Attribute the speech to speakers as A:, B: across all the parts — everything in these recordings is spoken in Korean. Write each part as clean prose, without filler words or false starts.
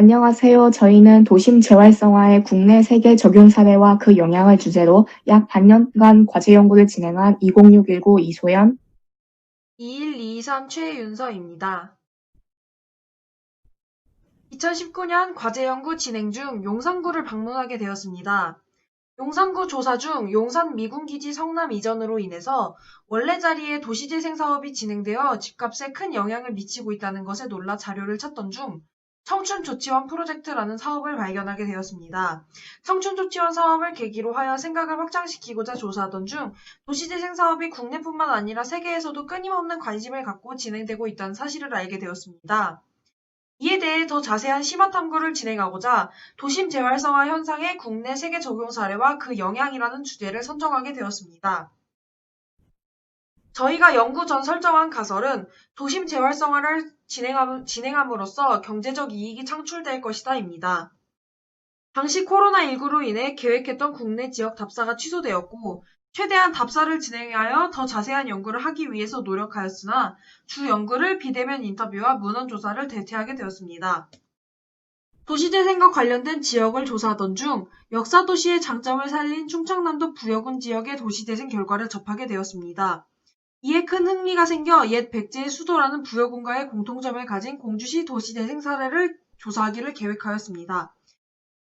A: 안녕하세요. 저희는 도심 재활성화의 국내 세계 적용 사례와 그 영향을 주제로 약 반년간 과제 연구를 진행한 2061고 이소연,
B: 2123 최윤서입니다. 2019년 과제연구 진행 중 용산구를 방문하게 되었습니다. 용산구 조사 중 용산 미군기지 성남 이전으로 인해서 원래 자리에 도시재생 사업이 진행되어 집값에 큰 영향을 미치고 있다는 것에 놀라 자료를 찾던 중 청춘조치원 프로젝트라는 사업을 발견하게 되었습니다. 청춘조치원 사업을 계기로 하여 생각을 확장시키고자 조사하던 중 도시재생 사업이 국내뿐만 아니라 세계에서도 끊임없는 관심을 갖고 진행되고 있다는 사실을 알게 되었습니다. 이에 대해 더 자세한 심화 탐구를 진행하고자 도심 재활성화 현상의 국내 세계 적용 사례와 그 영향이라는 주제를 선정하게 되었습니다. 저희가 연구 전 설정한 가설은 도심 재활성화를 진행함으로써 경제적 이익이 창출될 것이다입니다. 당시 코로나19로 인해 계획했던 국내 지역 답사가 취소되었고 최대한 답사를 진행하여 더 자세한 연구를 하기 위해서 노력하였으나 주 연구를 비대면 인터뷰와 문헌 조사를 대체하게 되었습니다. 도시재생과 관련된 지역을 조사하던 중 역사도시의 장점을 살린 충청남도 부여군 지역의 도시재생 결과를 접하게 되었습니다. 이에 큰 흥미가 생겨 옛 백제의 수도라는 부여군과의 공통점을 가진 공주시 도시재생 사례를 조사하기를 계획하였습니다.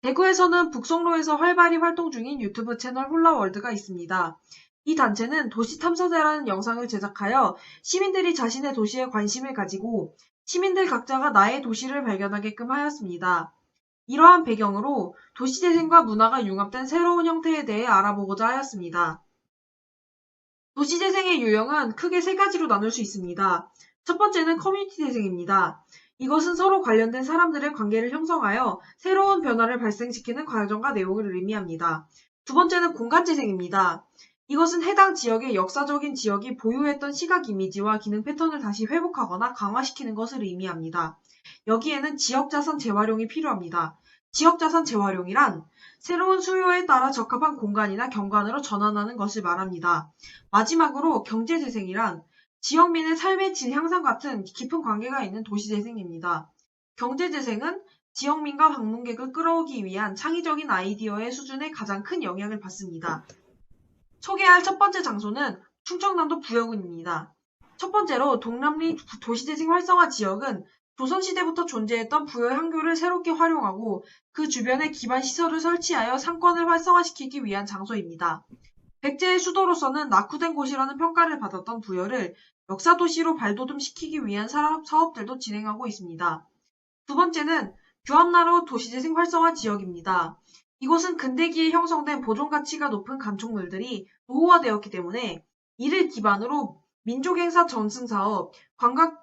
B: 대구에서는 북성로에서 활발히 활동 중인 유튜브 채널 홀라월드가 있습니다. 이 단체는 도시탐사대라는 영상을 제작하여 시민들이 자신의 도시에 관심을 가지고 시민들 각자가 나의 도시를 발견하게끔 하였습니다. 이러한 배경으로 도시재생과 문화가 융합된 새로운 형태에 대해 알아보고자 하였습니다. 도시재생의 유형은 크게 세 가지로 나눌 수 있습니다. 첫 번째는 커뮤니티 재생입니다. 이것은 서로 관련된 사람들의 관계를 형성하여 새로운 변화를 발생시키는 과정과 내용을 의미합니다. 두 번째는 공간재생입니다. 이것은 해당 지역의 역사적인 지역이 보유했던 시각 이미지와 기능 패턴을 다시 회복하거나 강화시키는 것을 의미합니다. 여기에는 지역자산 재활용이 필요합니다. 지역자산 재활용이란 새로운 수요에 따라 적합한 공간이나 경관으로 전환하는 것을 말합니다. 마지막으로 경제재생이란 지역민의 삶의 질 향상 같은 깊은 관계가 있는 도시재생입니다. 경제재생은 지역민과 방문객을 끌어오기 위한 창의적인 아이디어의 수준에 가장 큰 영향을 받습니다. 소개할 첫 번째 장소는 충청남도 부여군입니다. 첫 번째로 동남리 도시재생 활성화 지역은 조선시대부터 존재했던 부여 향교를 새롭게 활용하고 그 주변에 기반 시설을 설치하여 상권을 활성화시키기 위한 장소입니다. 백제의 수도로서는 낙후된 곳이라는 평가를 받았던 부여를 역사도시로 발돋움시키기 위한 사업들도 진행하고 있습니다. 두 번째는 규암나루 도시재생 활성화 지역입니다. 이곳은 근대기에 형성된 보존가치가 높은 감촉물들이 노후화되었기 때문에 이를 기반으로 민족행사 전승사업, 관광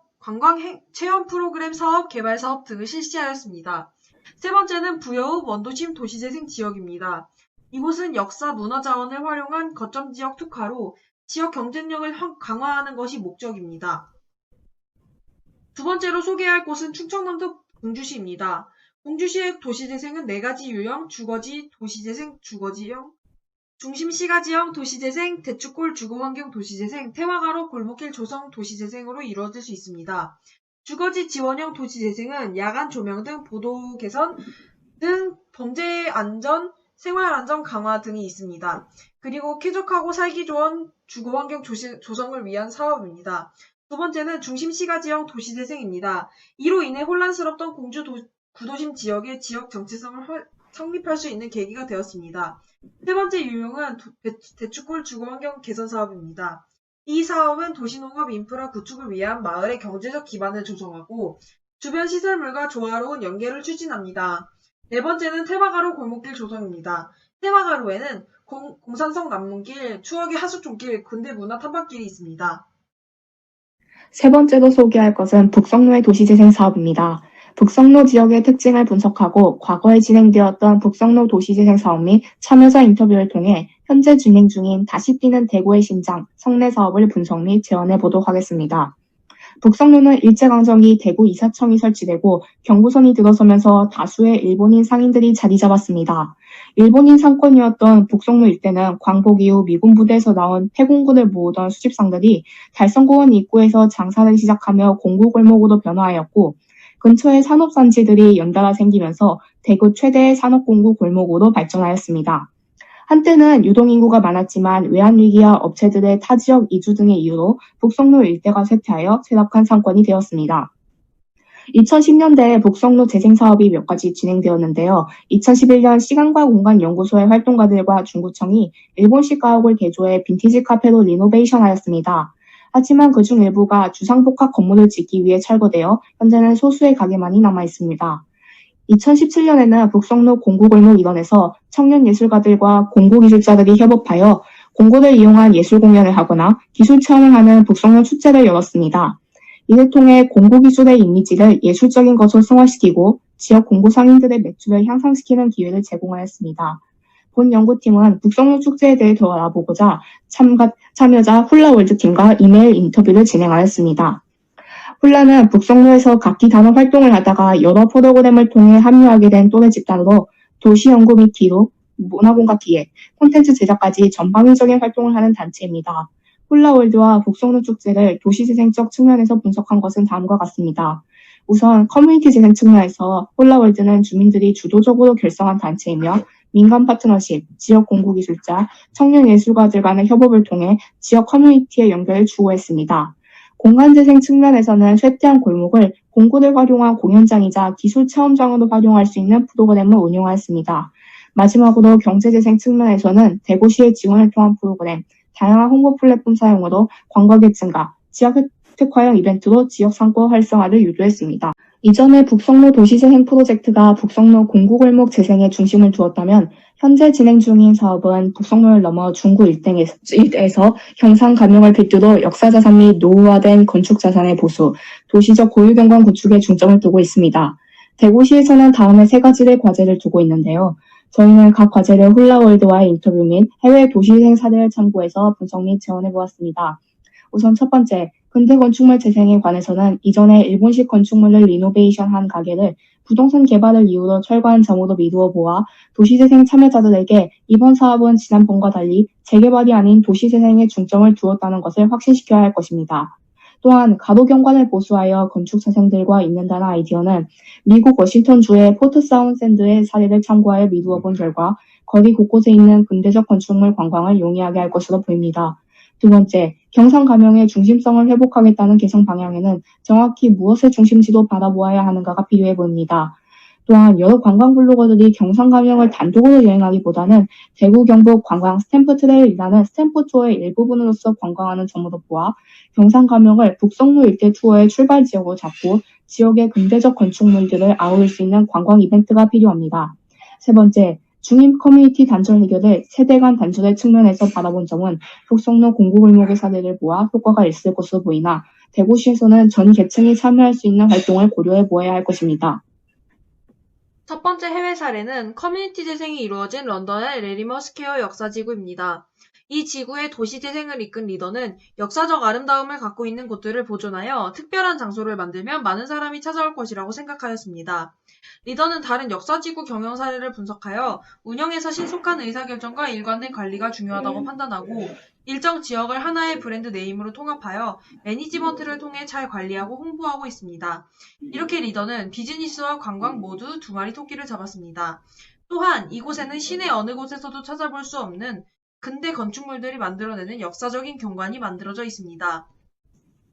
B: 체험 프로그램 사업, 개발 사업 등을 실시하였습니다. 세 번째는 부여읍 원도심 도시재생 지역입니다. 이곳은 역사 문화 자원을 활용한 거점 지역 특화로 지역 경쟁력을 강화하는 것이 목적입니다. 두 번째로 소개할 곳은 충청남도 공주시입니다. 공주시의 도시재생은 네 가지 유형, 주거지 도시재생, 주거지형, 중심시가지형 도시재생, 대축골 주거환경 도시재생, 태화가로 골목길 조성 도시재생으로 이루어질 수 있습니다. 주거지 지원형 도시재생은 야간 조명 등 보도 개선 등 범죄 안전, 생활안전 강화 등이 있습니다. 그리고 쾌적하고 살기 좋은 주거환경 조성을 위한 사업입니다. 두 번째는 중심시가지형 도시재생입니다. 이로 인해 혼란스럽던 공주 구도심 지역의 지역 정체성을 성립할 수 있는 계기가 되었습니다. 세 번째 유형은 대축골 주거환경 개선 사업입니다. 이 사업은 도시농업 인프라 구축을 위한 마을의 경제적 기반을 조성하고 주변 시설물과 조화로운 연계를 추진합니다. 네 번째는 태화가로 골목길 조성입니다. 태화가로에는 공산성 남문길, 추억의 하수종길, 근대 문화 탐방길이 있습니다.
A: 세 번째로 소개할 것은 북성로의 도시재생 사업입니다. 북성로 지역의 특징을 분석하고 과거에 진행되었던 북성로 도시재생 사업 및 참여자 인터뷰를 통해 현재 진행 중인 다시 뛰는 대구의 심장, 성내 사업을 분석 및 재현해 보도록 하겠습니다. 북성로는 일제강점기 대구 이사청이 설치되고 경부선이 들어서면서 다수의 일본인 상인들이 자리 잡았습니다. 일본인 상권이었던 북성로 일대는 광복 이후 미군 부대에서 나온 해군군을 모으던 수집상들이 달성공원 입구에서 장사를 시작하며 공구골목으로 변화하였고 근처에 산업단지들이 연달아 생기면서 대구 최대의 산업공구 골목으로 발전하였습니다. 한때는 유동인구가 많았지만 외환위기와 업체들의 타지역 이주 등의 이유로 북성로 일대가 쇠퇴하여 쇠락한 상권이 되었습니다. 2010년대에 북성로 재생사업이 몇 가지 진행되었는데요. 2011년 시간과 공간 연구소의 활동가들과 중구청이 일본식 가옥을 개조해 빈티지 카페로 리노베이션하였습니다. 하지만 그중 일부가 주상복합 건물을 짓기 위해 철거되어 현재는 소수의 가게만이 남아있습니다. 2017년에는 북성로 공구골목 일원에서 청년 예술가들과 공구기술자들이 협업하여 공구를 이용한 예술 공연을 하거나 기술 체험을 하는 북성로 축제를 열었습니다. 이를 통해 공구기술의 이미지를 예술적인 것으로 승화시키고 지역 공구 상인들의 매출을 향상시키는 기회를 제공하였습니다. 본 연구팀은 북성로 축제에 대해 더 알아보고자 참여자 훌라월드팀과 이메일 인터뷰를 진행하였습니다. 훌라는 북성로에서 각기 단원 활동을 하다가 여러 프로그램을 통해 합류하게 된 또래 집단으로 도시연구 및 기록, 문화공학 기획, 콘텐츠 제작까지 전방위적인 활동을 하는 단체입니다. 훌라월드와 북성로 축제를 도시재생적 측면에서 분석한 것은 다음과 같습니다. 우선 커뮤니티 재생 측면에서 훌라월드는 주민들이 주도적으로 결성한 단체이며 민간 파트너십, 지역 공구기술자, 청년 예술가들 간의 협업을 통해 지역 커뮤니티의 연결을 추구했습니다. 공간재생 측면에서는 쇠퇴한 골목을 공구를 활용한 공연장이자 기술 체험장으로 활용할 수 있는 프로그램을 운영하였습니다. 마지막으로 경제재생 측면에서는 대구시의 지원을 통한 프로그램, 다양한 홍보 플랫폼 사용으로 관광객 증가, 지역 획득화형 이벤트로 지역 상권 활성화를 유도했습니다. 이전에 북성로 도시재생 프로젝트가 북성로 공구골목 재생에 중심을 두었다면 현재 진행 중인 사업은 북성로를 넘어 중구 일대에서 경상 감영을 필두로 역사자산 및 노후화된 건축자산의 보수, 도시적 고유경관 구축에 중점을 두고 있습니다. 대구시에서는 다음에 세 가지의 과제를 두고 있는데요. 저희는 각 과제를 훌라월드와의 인터뷰 및 해외 도시재생 사례를 참고해서 분석 및 재원해보았습니다. 우선 첫 번째, 근대 건축물 재생에 관해서는 이전에 일본식 건축물을 리노베이션한 가게를 부동산 개발을 이유로 철거한 점으로 미루어 보아 도시재생 참여자들에게 이번 사업은 지난번과 달리 재개발이 아닌 도시재생에 중점을 두었다는 것을 확신시켜야 할 것입니다. 또한 가로경관을 보수하여 건축자생들과 있는다는 아이디어는 미국 워싱턴주의 포트 사운드샌드의 사례를 참고하여 미루어 본 결과 거리 곳곳에 있는 근대적 건축물 관광을 용이하게 할 것으로 보입니다. 두 번째, 경상 감영의 중심성을 회복하겠다는 개성 방향에는 정확히 무엇의 중심지로 바라보아야 하는가가 필요해 보입니다. 또한 여러 관광 블로거들이 경상 감영을 단독으로 여행하기보다는 대구 경북 관광 스탬프 트레일이라는 스탬프 투어의 일부분으로서 관광하는 점으로 보아 경상 감영을 북성로 일대 투어의 출발 지역으로 잡고 지역의 근대적 건축물들을 아우를 수 있는 관광 이벤트가 필요합니다. 세 번째, 중임 커뮤니티 단절 해결을 세대 간 단절의 측면에서 바라본 점은 북성로 공구골목의 사례를 보아 효과가 있을 것으로 보이나 대구시에서는 전 계층이 참여할 수 있는 활동을 고려해 보아야 할 것입니다.
B: 첫 번째 해외 사례는 커뮤니티 재생이 이루어진 런던의 레리머 스퀘어 역사지구입니다. 이 지구의 도시 재생을 이끈 리더는 역사적 아름다움을 갖고 있는 곳들을 보존하여 특별한 장소를 만들면 많은 사람이 찾아올 것이라고 생각하였습니다. 리더는 다른 역사지구 경영 사례를 분석하여 운영에서 신속한 의사결정과 일관된 관리가 중요하다고 판단하고 일정 지역을 하나의 브랜드 네임으로 통합하여 매니지먼트를 통해 잘 관리하고 홍보하고 있습니다. 이렇게 리더는 비즈니스와 관광 모두 두 마리 토끼를 잡았습니다. 또한 이곳에는 시내 어느 곳에서도 찾아볼 수 없는 근대 건축물들이 만들어내는 역사적인 경관이 만들어져 있습니다.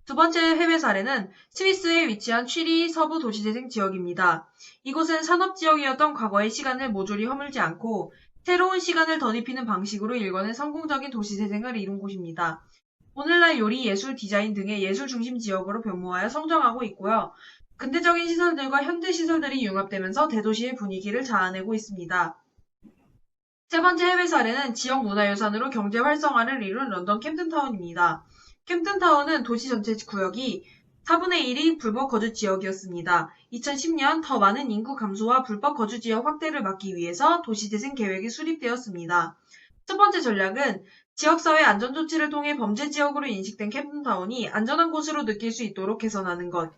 B: 두 번째 해외 사례는 스위스에 위치한 취리 서부 도시재생 지역입니다. 이곳은 산업지역이었던 과거의 시간을 모조리 허물지 않고 새로운 시간을 덧입히는 방식으로 일궈낸 성공적인 도시재생을 이룬 곳입니다. 오늘날 요리, 예술, 디자인 등의 예술 중심 지역으로 변모하여 성장하고 있고요. 근대적인 시설들과 현대 시설들이 융합되면서 대도시의 분위기를 자아내고 있습니다. 세 번째 해외 사례는 지역 문화유산으로 경제 활성화를 이룬 런던 캠튼타운입니다. 캠튼타운은 도시 전체 구역이 4분의 1이 불법 거주 지역이었습니다. 2010년 더 많은 인구 감소와 불법 거주 지역 확대를 막기 위해서 도시재생 계획이 수립되었습니다. 첫 번째 전략은 지역사회 안전조치를 통해 범죄 지역으로 인식된 캠튼타운이 안전한 곳으로 느낄 수 있도록 개선하는 것.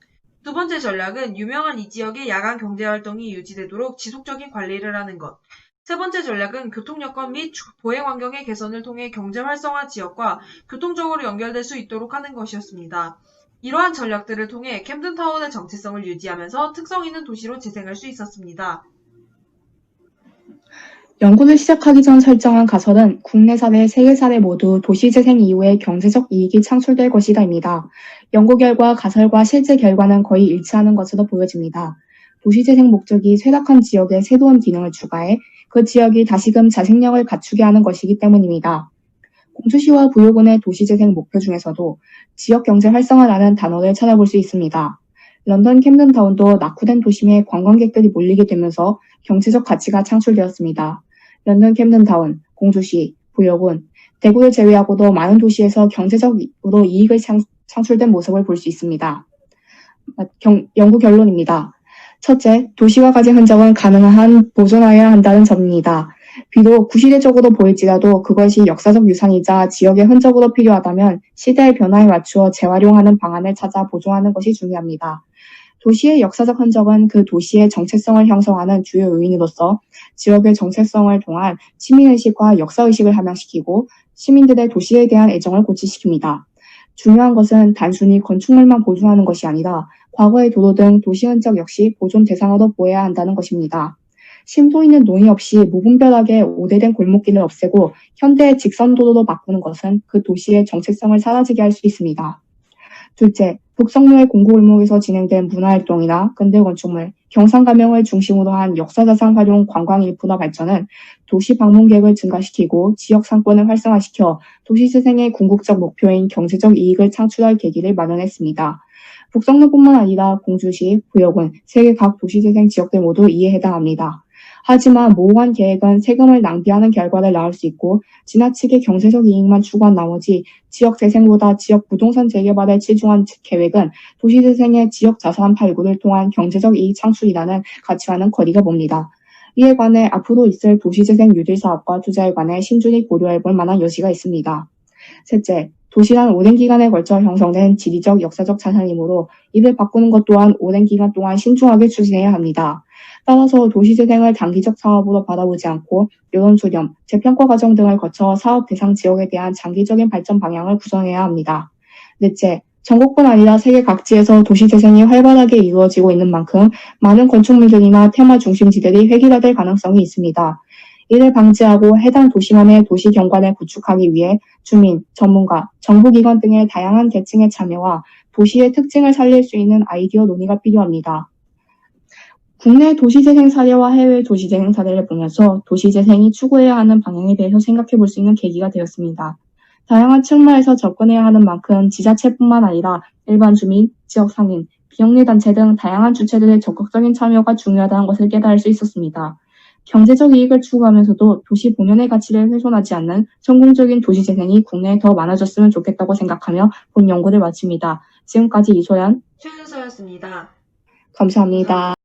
B: 두 번째 전략은 유명한 이 지역의 야간 경제활동이 유지되도록 지속적인 관리를 하는 것. 세 번째 전략은 교통여건 및 보행 환경의 개선을 통해 경제 활성화 지역과 교통적으로 연결될 수 있도록 하는 것이었습니다. 이러한 전략들을 통해 캠든타운의 정체성을 유지하면서 특성 있는 도시로 재생할 수 있었습니다.
A: 연구를 시작하기 전 설정한 가설은 국내 사례, 세계 사례 모두 도시재생 이후에 경제적 이익이 창출될 것이다입니다. 연구 결과 가설과 실제 결과는 거의 일치하는 것으로 보여집니다. 도시재생 목적이 쇠락한 지역에 새로운 기능을 추가해 그 지역이 다시금 자생력을 갖추게 하는 것이기 때문입니다. 공주시와 부여군의 도시재생 목표 중에서도 지역 경제 활성화라는 단어를 찾아볼 수 있습니다. 런던 캠든타운도 낙후된 도심에 관광객들이 몰리게 되면서 경제적 가치가 창출되었습니다. 런던 캠든타운, 공주시, 부여군, 대구를 제외하고도 많은 도시에서 경제적으로 이익을 창출된 모습을 볼 수 있습니다. 연구 결론입니다. 첫째, 도시와 가진 흔적은 가능한 한 보존하여야 한다는 점입니다. 비록 구시대적으로 보일지라도 그것이 역사적 유산이자 지역의 흔적으로 필요하다면 시대의 변화에 맞추어 재활용하는 방안을 찾아 보존하는 것이 중요합니다. 도시의 역사적 흔적은 그 도시의 정체성을 형성하는 주요 요인으로서 지역의 정체성을 통한 시민의식과 역사의식을 함양시키고 시민들의 도시에 대한 애정을 고취시킵니다. 중요한 것은 단순히 건축물만 보존하는 것이 아니라 과거의 도로 등 도시 흔적 역시 보존 대상으로 보여야 한다는 것입니다. 심도 있는 논의 없이 무분별하게 오래된 골목길을 없애고 현대의 직선도로로 바꾸는 것은 그 도시의 정체성을 사라지게 할 수 있습니다. 둘째, 북성로의 공구골목에서 진행된 문화활동이나 근대건축물, 경상가명을 중심으로 한 역사자산 활용 관광 인프라 발전은 도시 방문객을 증가시키고 지역 상권을 활성화시켜 도시재생의 궁극적 목표인 경제적 이익을 창출할 계기를 마련했습니다. 북성로뿐만 아니라 공주시, 부여군, 세계 각 도시재생 지역들 모두 이에 해당합니다. 하지만 모호한 계획은 세금을 낭비하는 결과를 낳을 수 있고 지나치게 경제적 이익만 추구한 나머지 지역 재생보다 지역 부동산 재개발에 치중한 계획은 도시재생의 지역 자산 발굴을 통한 경제적 이익 창출이라는 가치와는 거리가 멉니다. 이에 관해 앞으로 있을 도시재생 뉴딜 사업과 투자에 관해 신중히 고려해볼 만한 여지가 있습니다. 셋째, 도시란 오랜 기간에 걸쳐 형성된 지리적 역사적 자산이므로 이를 바꾸는 것 또한 오랜 기간 동안 신중하게 추진해야 합니다. 따라서 도시재생을 단기적 사업으로 바라보지 않고 여론 수렴, 재평가 과정 등을 거쳐 사업 대상 지역에 대한 장기적인 발전 방향을 구성해야 합니다. 넷째, 전국뿐 아니라 세계 각지에서 도시재생이 활발하게 이루어지고 있는 만큼 많은 건축물들이나 테마 중심지들이 획일화될 가능성이 있습니다. 이를 방지하고 해당 도시만의 도시 경관을 구축하기 위해 주민, 전문가, 정부기관 등의 다양한 계층의 참여와 도시의 특징을 살릴 수 있는 아이디어 논의가 필요합니다. 국내 도시재생 사례와 해외 도시재생 사례를 보면서 도시재생이 추구해야 하는 방향에 대해서 생각해 볼 수 있는 계기가 되었습니다. 다양한 측면에서 접근해야 하는 만큼 지자체뿐만 아니라 일반 주민, 지역 상인, 비영리단체 등 다양한 주체들의 적극적인 참여가 중요하다는 것을 깨달을 수 있었습니다. 경제적 이익을 추구하면서도 도시 본연의 가치를 훼손하지 않는 성공적인 도시재생이 국내에 더 많아졌으면 좋겠다고 생각하며 본 연구를 마칩니다. 지금까지 이소연,
B: 최은서였습니다.
A: 감사합니다.